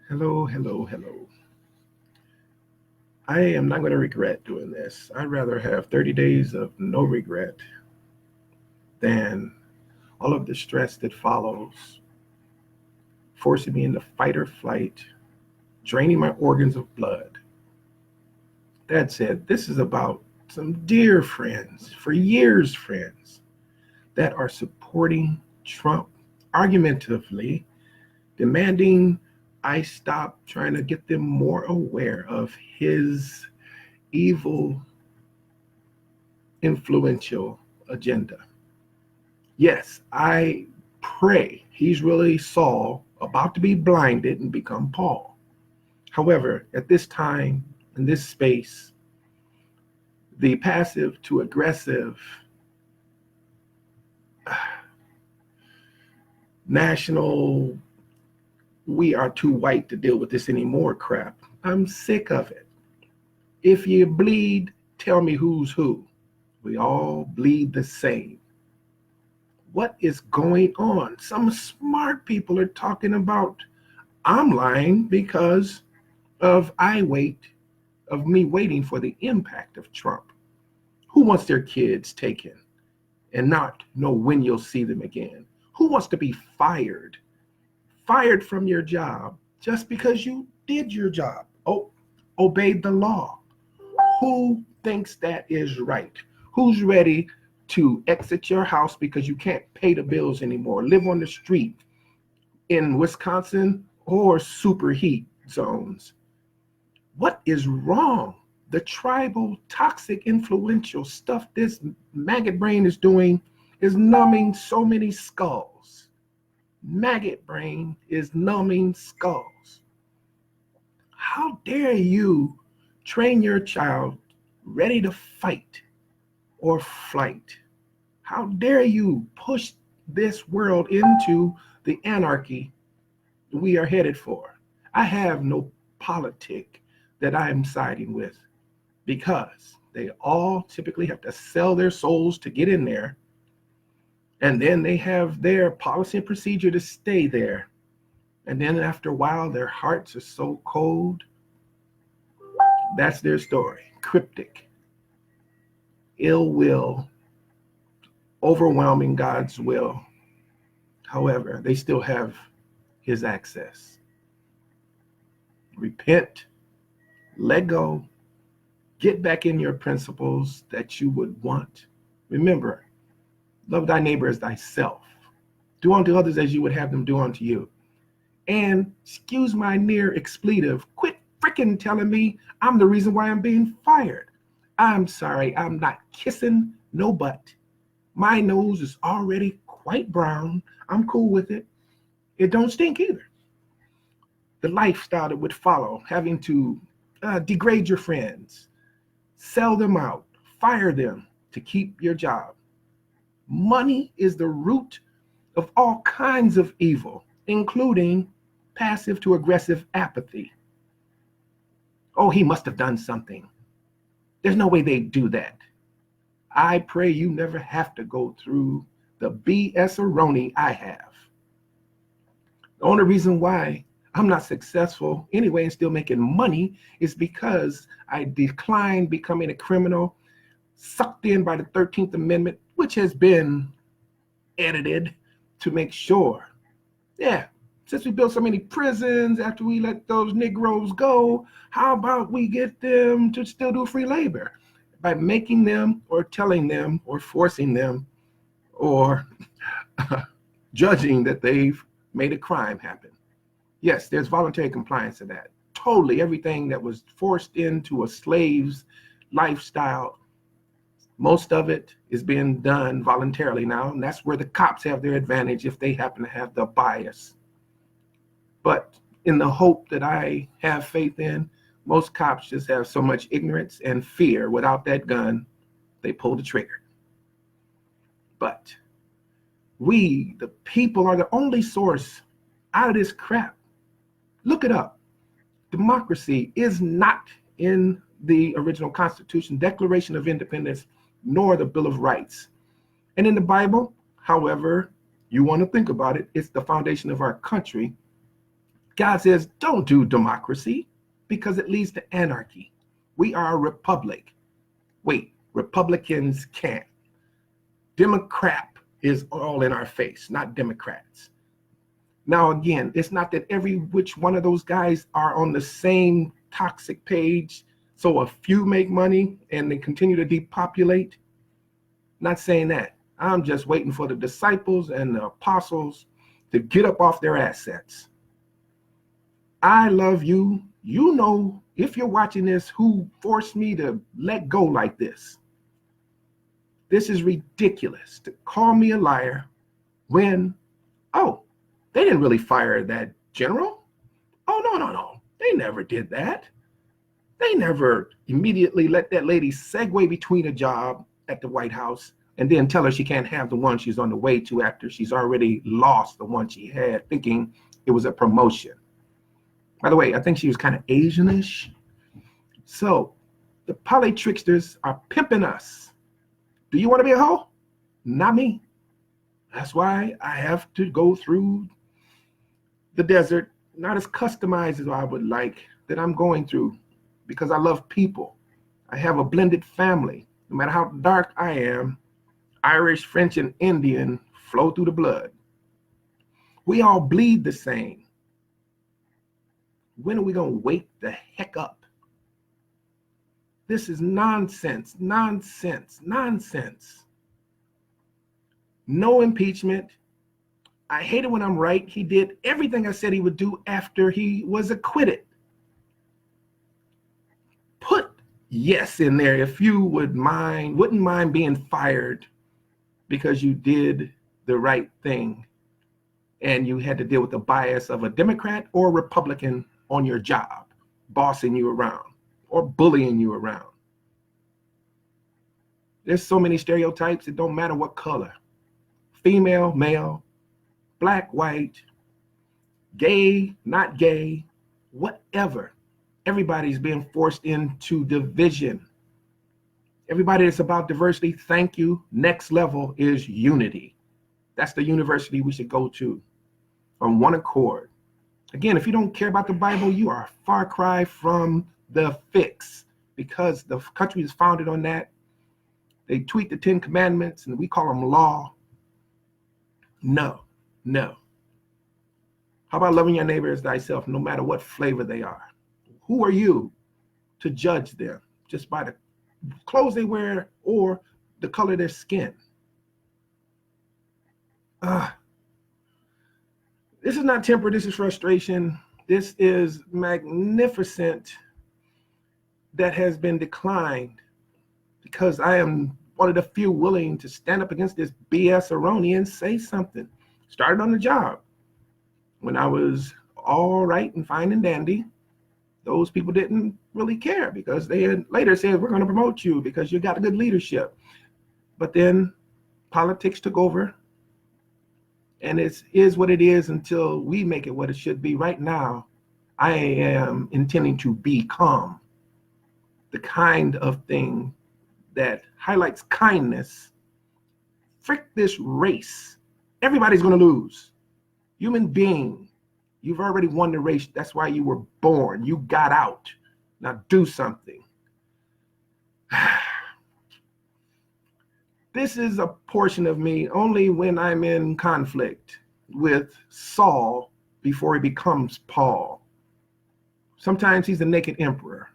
Hello, hello, hello. I am not going to regret doing this. I'd rather have 30 days of no regret than all of the stress that follows, forcing me into fight or flight, draining my organs of blood. That said, this is about some dear friends, for years friends, that are supporting Trump argumentatively, demanding I stop trying to get them more aware of his evil, influential agenda. Yes, I pray he's really Saul, about to be blinded and become Paul. However, at this time, in this space, the passive to aggressive national, we are too white to deal with this anymore crap. I'm sick of it. If you bleed, tell me who's who. We all bleed the same. What is going on? Some smart people are talking about I'm lying because of me waiting for the impact of Trump. Who wants their kids taken and not know when you'll see them again? Who wants to be fired? Fired from your job just because you did your job. Oh, obeyed the law. Who thinks that is right? Who's ready to exit your house because you can't pay the bills anymore, live on the street in Wisconsin or superheat zones? What is wrong? The tribal, toxic, influential stuff this maggot brain is doing is numbing so many skulls. Maggot brain is numbing skulls. How dare you train your child ready to fight or flight? How dare you push this world into the anarchy we are headed for? I have no politic that I am siding with because they all typically have to sell their souls to get in there. And then they have their policy and procedure to stay there. And then after a while, their hearts are so cold. That's their story. Cryptic, ill will, overwhelming God's will. However, they still have his access. Repent, let go, get back in your principles that you would want. Remember, love thy neighbor as thyself. Do unto others as you would have them do unto you. And excuse my near expletive, quit freaking telling me I'm the reason why I'm being fired. I'm sorry, I'm not kissing no butt. My nose is already quite brown. I'm cool with it. It don't stink either. The lifestyle that would follow, having to degrade your friends, sell them out, fire them to keep your job. Money is the root of all kinds of evil, including passive to aggressive apathy. Oh, he must have done something. There's no way they'd do that. I pray you never have to go through the BS-eroni I have. The only reason why I'm not successful anyway and still making money is because I declined becoming a criminal, sucked in by the 13th Amendment, which has been edited to make sure. Yeah, since we built so many prisons after we let those Negroes go, how about we get them to still do free labor by making them or telling them or forcing them or judging that they've made a crime happen. Yes, there's voluntary compliance to that. Totally everything that was forced into a slave's lifestyle, most of it is being done voluntarily now, and that's where the cops have their advantage if they happen to have the bias. But in the hope that I have faith in, most cops just have so much ignorance and fear. Without that gun, they pull the trigger. But we, the people, are the only source out of this crap. Look it up. Democracy is not in the original Constitution, Declaration of Independence, nor the Bill of Rights. And in the Bible, however you want to think about it, it's the foundation of our country. God says, don't do democracy because it leads to anarchy. We are a republic. Wait, Republicans can't. Democrat is all in our face, not Democrats. Now, again, it's not that every which one of those guys are on the same toxic page, so a few make money and they continue to depopulate. Not saying that. I'm just waiting for the disciples and the apostles to get up off their assets. I love you. You know, if you're watching this, who forced me to let go like this. This is ridiculous to call me a liar when, oh, they didn't really fire that general. Oh, no. They never did that. They never immediately let that lady segue between a job at the White House and then tell her she can't have the one she's on the way to after she's already lost the one she had, thinking it was a promotion. By the way, I think she was kind of Asianish. So the poly tricksters are pimping us. Do you want to be a hoe? Not me. That's why I have to go through the desert, not as customized as I would like, that I'm going through, because I love people. I have a blended family. No matter how dark I am, Irish, French, and Indian flow through the blood. We all bleed the same. When are we going to wake the heck up? This is nonsense. No impeachment. I hate it when I'm right. He did everything I said he would do after he was acquitted. Put yes in there if you wouldn't mind being fired because you did the right thing and you had to deal with the bias of a Democrat or Republican on your job, bossing you around or bullying you around. There's so many stereotypes, it don't matter what color. Female, male, black, white, gay, not gay, whatever. Everybody's being forced into division. Everybody that's about diversity, thank you. Next level is unity. That's the university we should go to on one accord. Again, if you don't care about the Bible, you are a far cry from the fix, because the country is founded on that. They tweak the 10 Commandments and we call them law. No. How about loving your neighbor as thyself, no matter what flavor they are? Who are you to judge them just by the clothes they wear or the color of their skin? This is not temper, this is frustration. This is magnificent that has been declined, because I am one of the few willing to stand up against this BS erroneous and say something. Started on the job. When I was all right and fine and dandy, those people didn't really care because they had later said, we're going to promote you because you got a good leadership. But then politics took over, and it is what it is until we make it what it should be. Right now, I am intending to become the kind of thing that highlights kindness. Frick this race. Everybody's going to lose. Human being, you've already won the race. That's why you were born. You got out. Now do something. This is a portion of me only when I'm in conflict with Saul before he becomes Paul. Sometimes he's the naked emperor.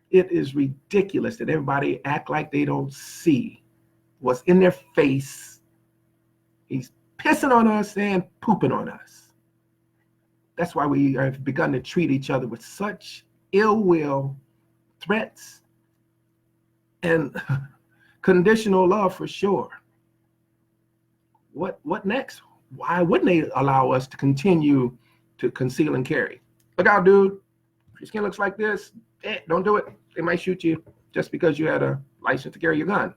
It is ridiculous that everybody act like they don't see what's in their face. He's pissing on us and pooping on us. That's why we have begun to treat each other with such ill will, threats, and conditional love for sure. What next? Why wouldn't they allow us to continue to conceal and carry? Look out, dude. If your skin looks like this, don't do it. They might shoot you just because you had a license to carry your gun.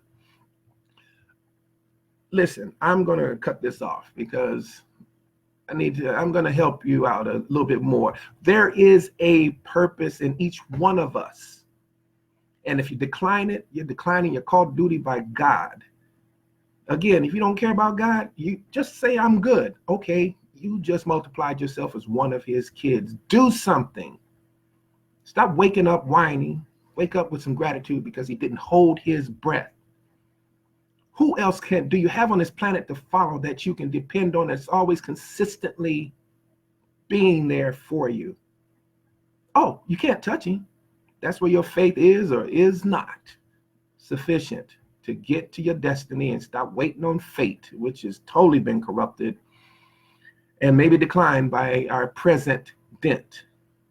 Listen, I'm going to cut this off because I'm going to help you out a little bit more. There is a purpose in each one of us. And if you decline it, you're declining your call to duty by God. Again, if you don't care about God, you just say, I'm good. Okay, You just multiplied yourself as one of his kids. Do something. Stop waking up whining. Wake up with some gratitude because he didn't hold his breath. Who else do you have on this planet to follow that you can depend on, that's always consistently being there for you? Oh, you can't touch him. That's where your faith is or is not sufficient to get to your destiny, and stop waiting on fate, which has totally been corrupted and maybe declined by our president.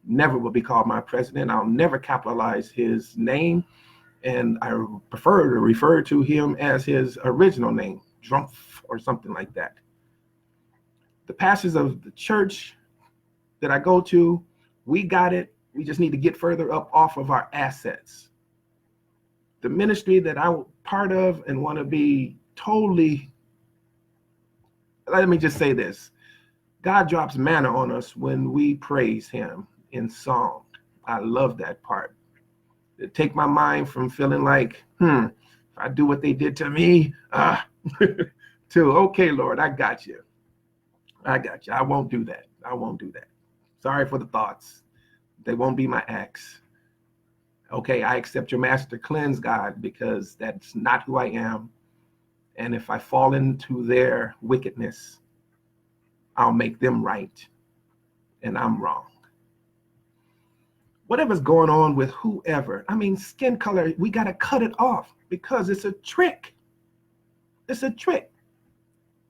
Never will be called my president. I'll never capitalize his name, and I prefer to refer to him as his original name, Trump or something like that. The pastors of the church that I go to, we got it. We just need to get further up off of our assets. The ministry that I'm part of and want to be totally, let me just say this. God drops manna on us when we praise him in song. I love that part. It take my mind from feeling like, if I do what they did to me, to, okay, Lord, I got you. I got you. I won't do that. I won't do that. Sorry for the thoughts. They won't be my acts. Okay, I accept your master cleanse, God, because that's not who I am. And if I fall into their wickedness, I'll make them right. And I'm wrong. Whatever's going on with whoever, I mean, skin color, we got to cut it off because it's a trick. It's a trick.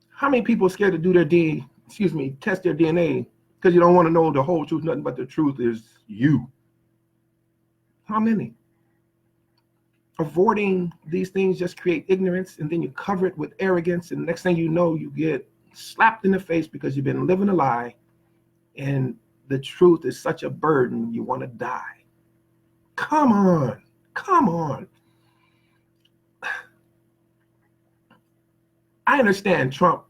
How many people are scared to do their test their DNA because you don't want to know the whole truth, nothing but the truth is you? How many? Avoiding these things just create ignorance, and then you cover it with arrogance, and the next thing you know, you get slapped in the face because you've been living a lie, and the truth is such a burden, you want to die. Come on. Come on. I understand Trump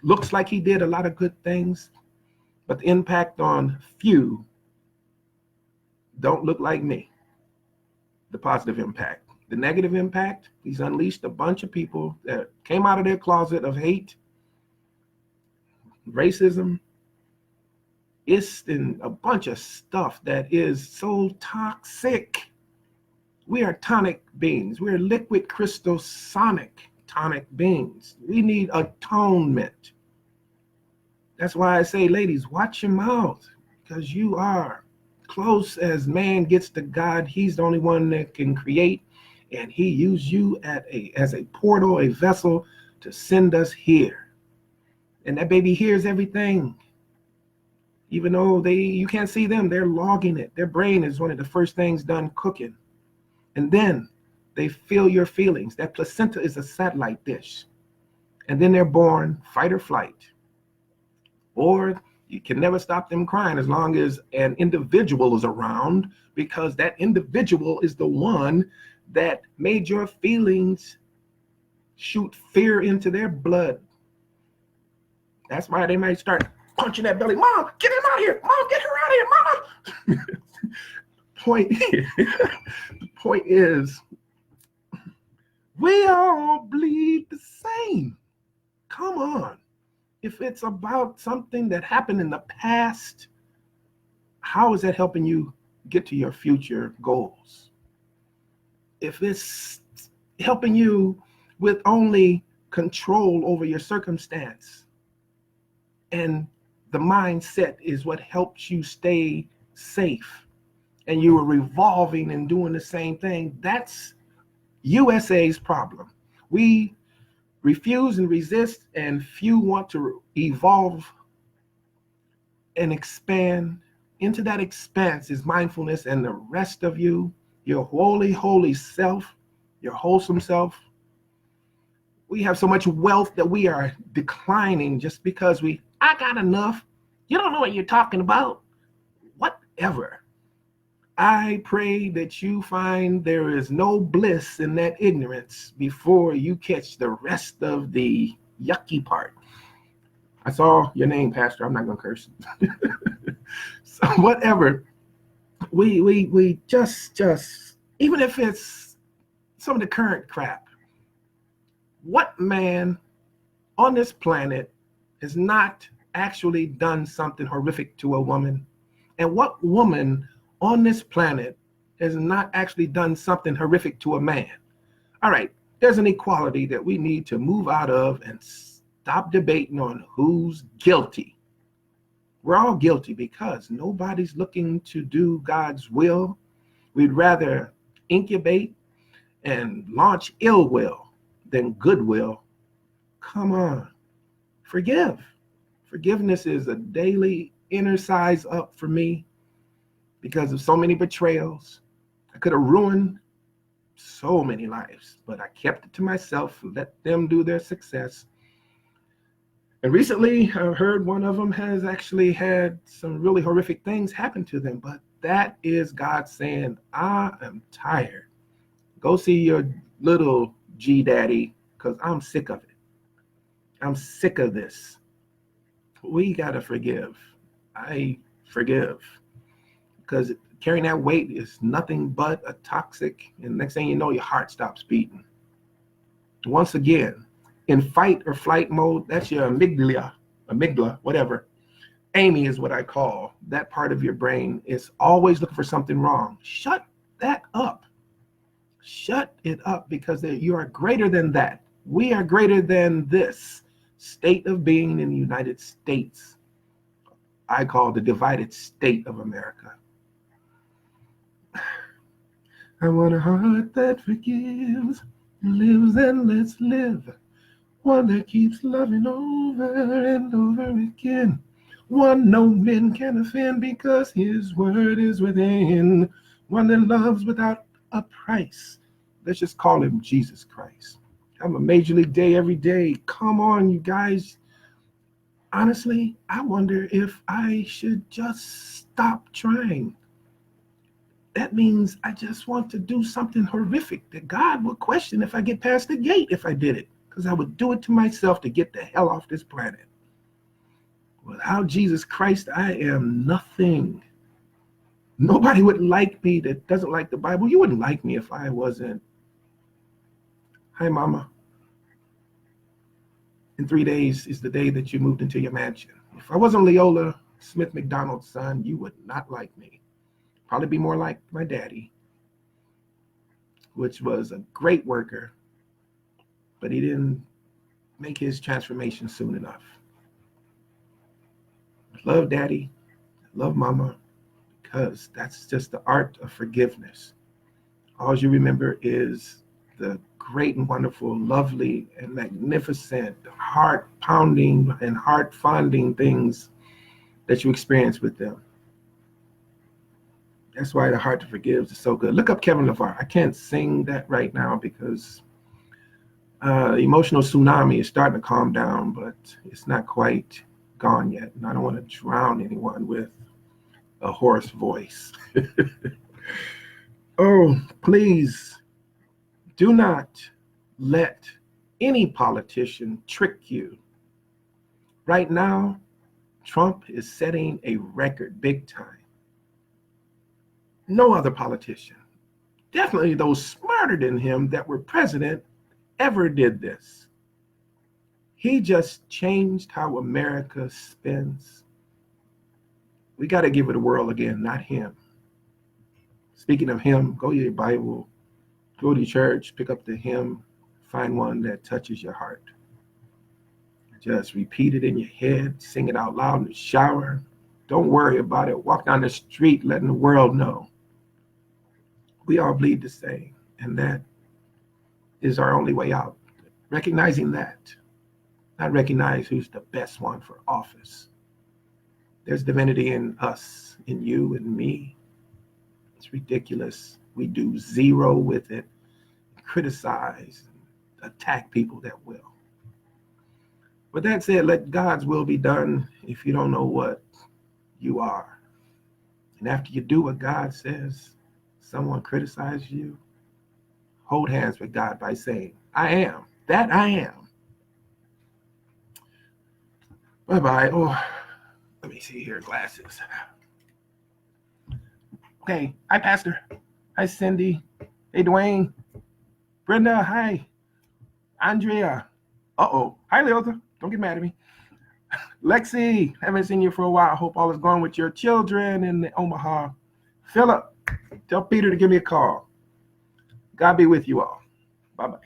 looks like he did a lot of good things, but the impact on few don't look like me. The positive impact. The negative impact, he's unleashed a bunch of people that came out of their closet of hate, racism, and a bunch of stuff that is so toxic. We are tonic beings. We're liquid crystal sonic tonic beings. We need atonement. That's why I say, ladies, watch your mouth, because you are close as man gets to God. He's the only one that can create, and he used you as a portal, a vessel to send us here. And that baby hears everything. Even though you can't see them, they're logging it. Their brain is one of the first things done cooking. And then they feel your feelings. That placenta is a satellite dish. And then they're born, fight or flight. Or you can never stop them crying as long as an individual is around, because that individual is the one that made your feelings shoot fear into their blood. That's why they might start punching that belly. Mom, get him out of here. Mom, get her out of here, Mama. The point is, we all bleed the same. Come on. If it's about something that happened in the past, how is that helping you get to your future goals? If it's helping you with only control over your circumstance, and the mindset is what helps you stay safe, and you are revolving and doing the same thing, that's USA's problem. We refuse and resist, and few want to evolve and expand. Into that expanse is mindfulness, and the rest of you, your holy self, your wholesome self. We have so much wealth that we are declining just because I got enough. You don't know what you're talking about. Whatever. I pray that you find there is no bliss in that ignorance before you catch the rest of the yucky part. I saw your name, Pastor. I'm not going to curse. So whatever. We just, even if it's some of the current crap, what man on this planet is not actually done something horrific to a woman? And what woman on this planet has not actually done something horrific to a man? All right, there's an equality that we need to move out of and stop debating on who's guilty. We're all guilty because nobody's looking to do God's will. We'd rather incubate and launch ill will than goodwill. Come on, forgive. Forgiveness is a daily inner size up for me because of so many betrayals. I could have ruined so many lives, but I kept it to myself and let them do their success. And recently, I heard one of them has actually had some really horrific things happen to them, but that is God saying, I am tired. Go see your little G daddy, because I'm sick of it. I'm sick of this. We got to forgive. I forgive. Because carrying that weight is nothing but a toxic, and next thing you know, your heart stops beating. Once again, in fight or flight mode, that's your amygdala, whatever. Amy is what I call that part of your brain is always looking for something wrong. Shut that up. Shut it up, because you are greater than that. We are greater than this state of being in the United States. I call the divided state of America. I want a heart that forgives, lives and lets live. One that keeps loving over and over again. One no men can offend because his word is within. One that loves without a price. Let's just call him Jesus Christ. I'm a Major League Day every day. Come on, you guys. Honestly, I wonder if I should just stop trying. That means I just want to do something horrific that God will question if I get past the gate if I did it, because I would do it to myself to get the hell off this planet. Without Jesus Christ, I am nothing. Nobody would like me that doesn't like the Bible. You wouldn't like me if I wasn't. Hi, Mama. In 3 days is the day that you moved into your mansion. If I wasn't Leola Smith McDonald's son, you would not like me. Probably be more like my daddy, which was a great worker, but he didn't make his transformation soon enough. I love Daddy, I love Mama, because that's just the art of forgiveness. All you remember is the great and wonderful, lovely and magnificent, heart-pounding and heart-fonding things that you experience with them. That's why the Heart to Forgive is so good. Look up Kevin LeVar. I can't sing that right now because emotional tsunami is starting to calm down, but it's not quite gone yet. And I don't want to drown anyone with a hoarse voice. Oh, please do not let any politician trick you. Right now, Trump is setting a record big time. No other politician, definitely those smarter than him that were president, ever did this. He just changed how America spends. We got to give it a whirl again, not him. Speaking of him, go to your Bible, go to church, pick up the hymn, find one that touches your heart. Just repeat it in your head, sing it out loud in the shower. Don't worry about it. Walk down the street letting the world know. We all bleed the same, and that is our only way out. Recognizing that, not recognize who's the best one for office. There's divinity in us, in you and me. It's ridiculous. We do zero with it, criticize, attack people that will. With that said, let God's will be done if you don't know what you are. And after you do what God says, someone criticizes you, hold hands with God by saying, I am that I am. Bye-bye. Oh, let me see here, glasses. Okay, hi, Pastor. Hi, Cindy. Hey, Dwayne. Brenda, hi. Andrea. Uh-oh. Hi, Leota. Don't get mad at me. Lexi, haven't seen you for a while. I hope all is going with your children in Omaha. Philip, tell Peter to give me a call. God be with you all. Bye-bye.